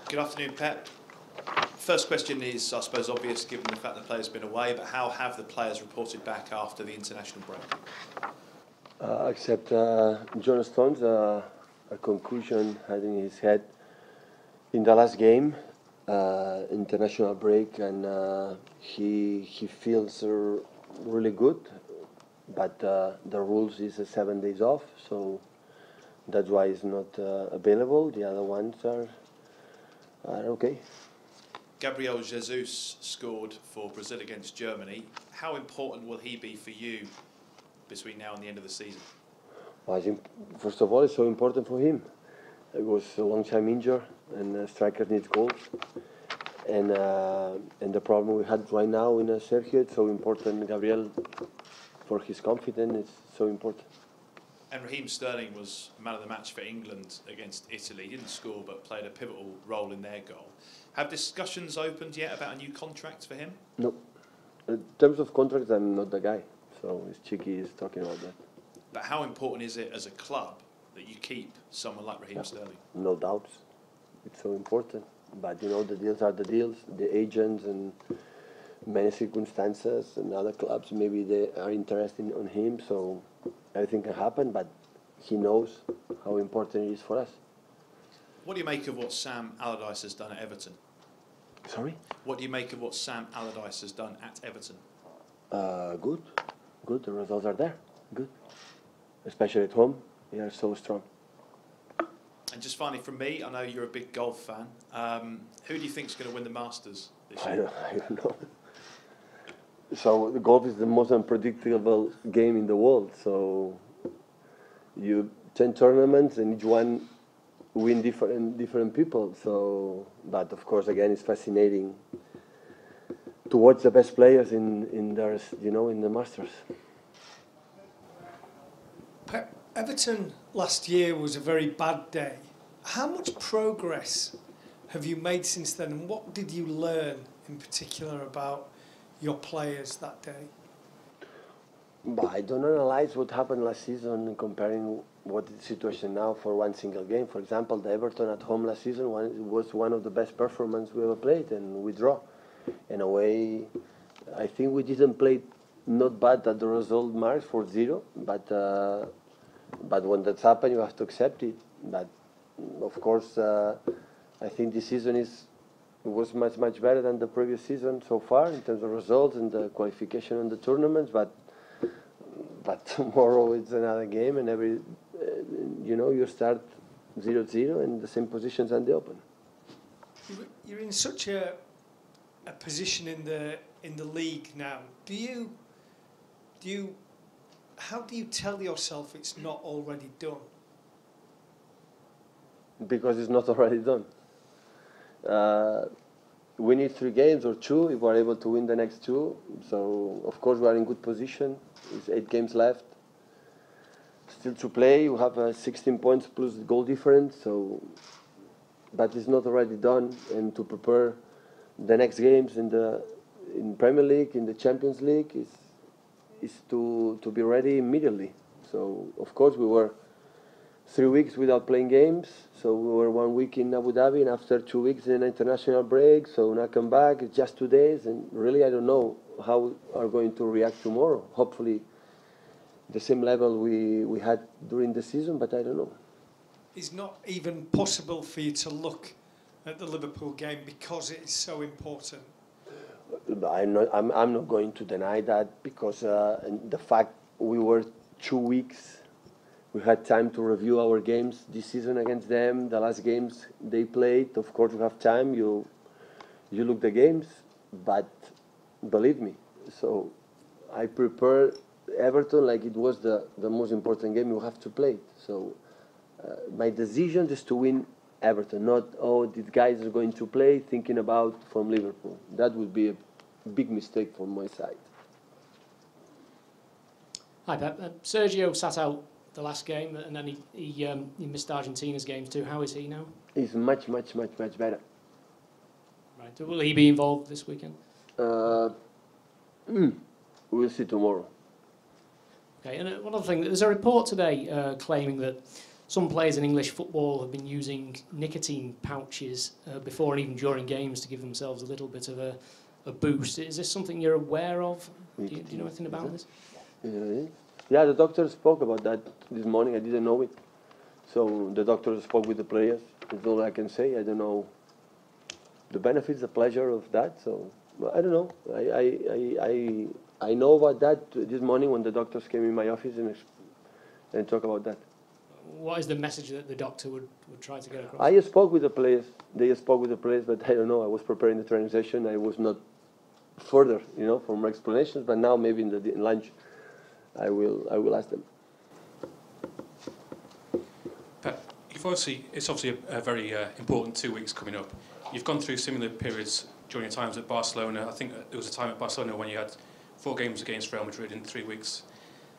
Good afternoon, Pep. First question is, I suppose, obvious given the fact the players have been away, but how have the players reported back after the international break? Except John Stones, a concussion had in his head in the last game, international break, and he feels really good, but the rules is 7 days off, so that's why he's not available. The other ones are okay. Gabriel Jesus scored for Brazil against Germany. How important will he be for you between now and the end of the season? Well, I think, first of all, it's so important for him. He was a long time injured, and striker needs goals. And the problem we had right now in Sergio, it's so important. Gabriel, for his confidence, it's so important. And Raheem Sterling was man of the match for England against Italy. He didn't score, but played a pivotal role in their goal. Have discussions opened yet about a new contract for him? No. In terms of contracts, I'm not the guy. So it's Chicky is talking about that. But how important is it as a club that you keep someone like Raheem Sterling? No doubts. It's so important. But, you know, the deals are the deals. The agents and many circumstances and other clubs, maybe they are interested in him. So everything can happen, but he knows how important it is for us. What do you make of what Sam Allardyce has done at Everton? Sorry? What do you make of what Sam Allardyce has done at Everton? Good. Good. The results are there. Good. Especially at home, they are so strong. And just finally from me, I know you're a big golf fan. Who do you think is going to win the Masters this year? I don't know. So the golf is the most unpredictable game in the world. So you 10 tournaments and each one win different people. So, but of course, again, it's fascinating to watch the best players in their, you know, in the Masters. Everton last year was a very bad day. How much progress have you made since then, and what did you learn in particular about your players that day? But I don't analyze what happened last season comparing what is the situation now for one single game. For example, the Everton at home last season was one of the best performances we ever played, and we draw. In a way, I think we didn't play not bad at the result marks 4-0, but when that's happened, you have to accept it. But of course, I think this season was much better than the previous season so far in terms of results and the qualification in the tournaments. But tomorrow it's another game, and you start 0-0 in the same positions and the Open. You're in such a position in the league now. How do you tell yourself it's not already done? Because it's not already done. We need 3 games or 2 if we're able to win the next 2. So, of course, we are in good position. There's 8 games left. Still to play. We have 16 points plus goal difference. So, but it's not already done. And to prepare the next games in Premier League, in the Champions League, is to be ready immediately. So, of course, we were 3 weeks without playing games. So we were 1 week in Abu Dhabi, and after 2 weeks in an international break. So when I come back, it's just 2 days, and really I don't know how we are going to react tomorrow. Hopefully the same level we had during the season, but I don't know. It's not even possible for you to look at the Liverpool game because it is so important. I'm not going to deny that, because the fact we were 2 weeks. We had time to review our games this season against them, the last games they played. Of course, we have time. You look the games, but believe me. So I prepare Everton like it was the most important game you have to play. So my decision is to win Everton, not, these guys are going to play thinking about from Liverpool. That would be a big mistake from my side. Hi, Pep. Sergio sat out the last game, and then he missed Argentina's games too. How is he now? He's much better. Right. Will he be involved this weekend? We'll see tomorrow. Okay. And one other thing, there's a report today claiming that some players in English football have been using nicotine pouches before and even during games to give themselves a little bit of a boost. Is this something you're aware of? Do you know anything about this? Yeah, the doctor spoke about that this morning. I didn't know it. So the doctor spoke with the players. That's all I can say. I don't know the benefits, the pleasure of that. So I don't know. I know about that this morning when the doctors came in my office and talk about that. What is the message that the doctor would try to get across? I spoke with the players. They spoke with the players, but I don't know. I was preparing the training session. I was not further, for more explanations. But now maybe in lunch, I will ask them. Pep, it's obviously a very important 2 weeks coming up. You've gone through similar periods during your times at Barcelona. I think there was a time at Barcelona when you had 4 games against Real Madrid in 3 weeks.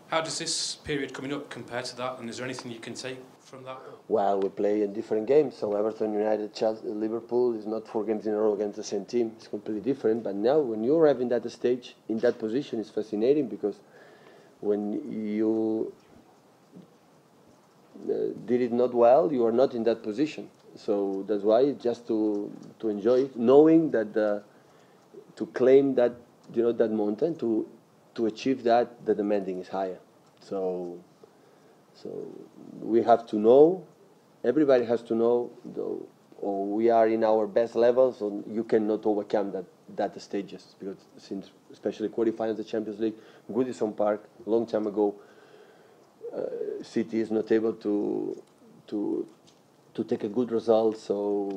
How does this period coming up compare to that, and is there anything you can take from that? Well, we play in different games. So Everton, United, Chelsea, Liverpool is not 4 games in a row against the same team. It's completely different. But now, when you arrive in that stage, in that position, it's fascinating because when you did it not well, you are not in that position. So that's why just to enjoy it, knowing that to claim that that mountain, to achieve that, the demanding is higher. So we have to know, everybody has to know, or we are in our best levels, so you cannot overcome that stages, because since especially qualifying the Champions League, Goodison Park, a long time ago, City is not able to take a good result, so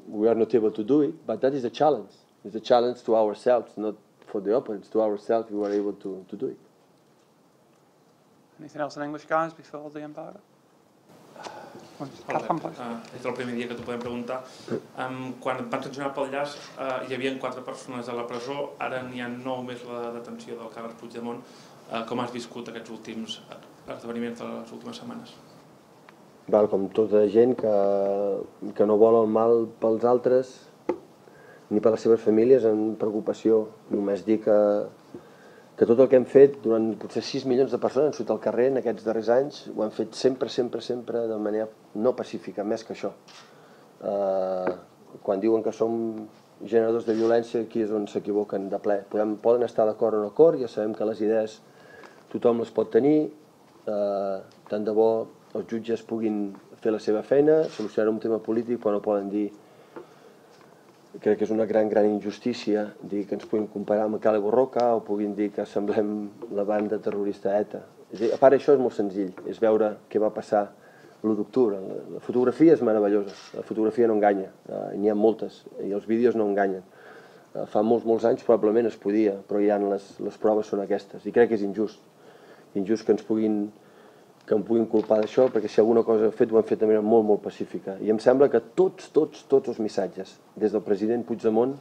we are not able to do it, but that is a challenge. It's a challenge to ourselves, not for the opponents, to ourselves. We were able to do it. Anything else in English, guys, before the embargo? És el primer dia que t'ho podem preguntar. Quan et van sancionar pel llaç, hi havia 4 persones a la presó, ara n'hi ha 9 més la detenció del Carles Puigdemont. Com has viscut aquests últims esdeveniments de les últimes setmanes? Val, com tota gent que no vol el mal pels altres ni per les seves famílies, amb preocupació. Només dir que tot el que hem fet durant potser 6 milions de persones han sortit al carrer en aquests darrers anys, ho han fet sempre de manera no pacífica, més que això. Quan diuen que som generadors de violència, aquí és on s'equivoquen de ple. Poden estar d'acord o no d'acord, ja sabem que les idees tothom les pot tenir, tant de bo els jutges puguin fer la seva feina, solucionar un tema polític, però no poden dir, crec que és una gran injustícia, dir que ens puguin comparar amb Cale Borroca o puguin dir que semblem la banda terrorista ETA. A part, això és molt senzill, és veure què va passar l'1 d'octubre. La fotografia és meravellosa, la fotografia no enganya, n'hi ha moltes, i els vídeos no enganyen. Fa molts anys probablement es podia, però ja les proves són aquestes, i crec que és injust que em puguin culpar d'això, perquè si alguna cosa he fet, ho hem fet de manera molt pacífica. I em sembla que tots els missatges, des del president Puigdemont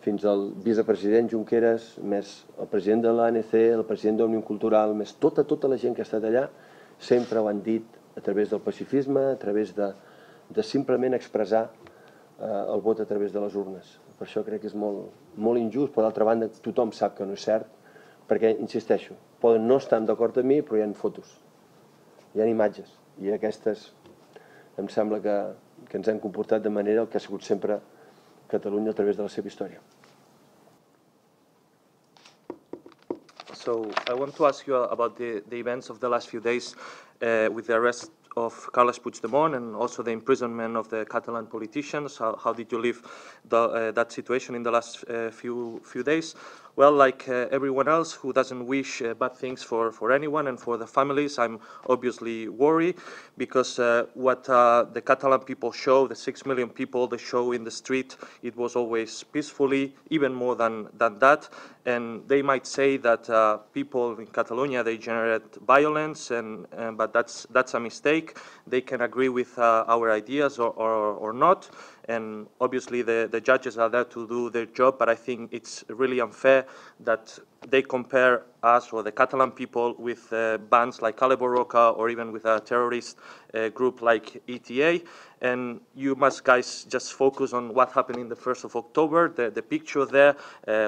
fins al vicepresident Junqueras, més el president de l'ANC, el president d'Òmnium Cultural, més tota la gent que ha estat allà, sempre ho han dit a través del pacifisme, a través de simplement expressar el vot a través de les urnes. Per això crec que és molt injust, però d'altra banda tothom sap que no és cert, perquè, insisteixo, poden no estar d'acord amb mi, però hi ha fotos. Hi ha imatges, i aquestes em sembla que ens hem comportat de manera que ha sigut sempre Catalunya a través de la seva història. So I want to ask you about the events of the last few days with the arrest of Carles Puigdemont and also the imprisonment of the Catalan politicians. How did you live that situation in the last few days? Well, like everyone else who doesn't wish bad things for anyone and for the families, I'm obviously worried because what the Catalan people show, the 6 million people they show in the street, it was always peacefully, even more than that. And they might say that people in Catalonia, they generate violence, but that's a mistake. They can agree with our ideas or not. And obviously the judges are there to do their job, but I think it's really unfair that they compare us or the Catalan people with bands like Kale Borroka or even with a terrorist group like ETA. And you must, guys, just focus on what happened in the 1st of October, the picture there,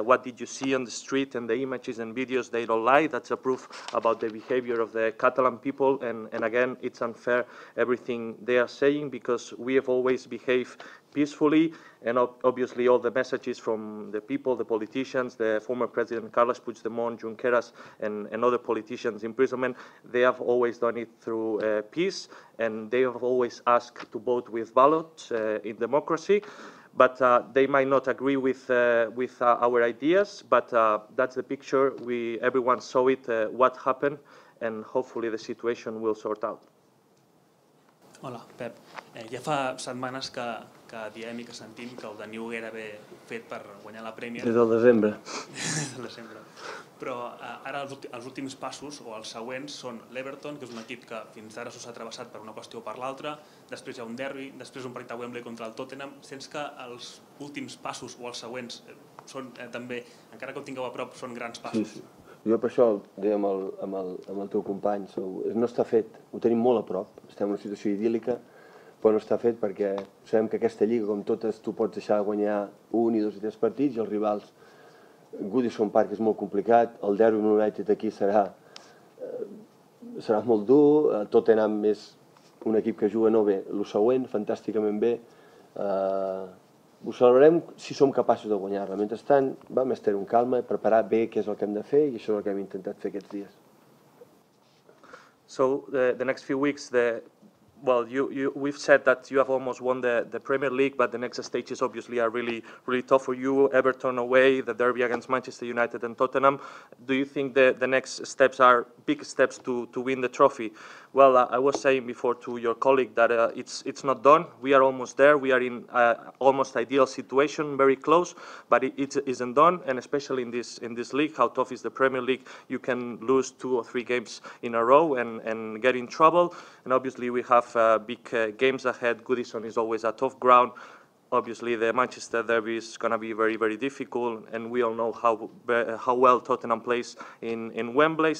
what did you see on the street, and the images and videos, they don't lie. That's a proof about the behavior of the Catalan people. And again, it's unfair, everything they are saying, because we have always behaved peacefully, and obviously all the messages from the people, the politicians, the former President Carles Puigdemont, Junqueras, and other politicians' imprisonment, they have always done it through peace, and they have always asked to vote with ballots in democracy. But they might not agree with our ideas, but that's the picture. Everyone saw it, what happened, and hopefully the situation will sort out. Hola, Pep. Ja fa setmanes que diem I que sentim que el Daniu era ben fet per guanyar la Premier. Des del desembre. Des del desembre. Però ara els últims passos, o els següents, són l'Everton, que és un equip que fins ara s'ha travessat per una qüestió o per l'altra, després hi ha un derbi, després un partit a Wembley contra el Tottenham. Sents que els últims passos o els següents són també, encara que ho tingueu a prop, són grans passos? Sí, sí. Jo per això deia amb el teu company, no està fet, ho tenim molt a prop, estem en una situació idíl·lica, però no està fet perquè sabem que aquesta lliga, com totes, tu pots deixar de guanyar 1, 2 i 3 partits, i els rivals, Goodison Park és molt complicat, el derbi amb United aquí serà molt dur, Tottenham és un equip que juga no bé, el següent, fantàsticament bé, ho celebrarem si som capaços de guanyar-la. Mentrestant, vam estar amb calma, preparar bé què és el que hem de fer, i això és el que hem intentat fer aquests dies. So the next few weeks, we've said that you have almost won the Premier League, but the next stages obviously are really tough for you. Everton away, the derby against Manchester United and Tottenham. Do you think the next steps are big steps to win the trophy? Well, I was saying before to your colleague that it's not done. We are almost there. We are in almost ideal situation, very close, but it isn't done. And especially in this league, how tough is the Premier League? You can lose 2 or 3 games in a row and get in trouble. And obviously we have big games ahead. Goodison is always a tough ground. Obviously, the Manchester derby is going to be very, very difficult, and we all know how well Tottenham plays in Wembley.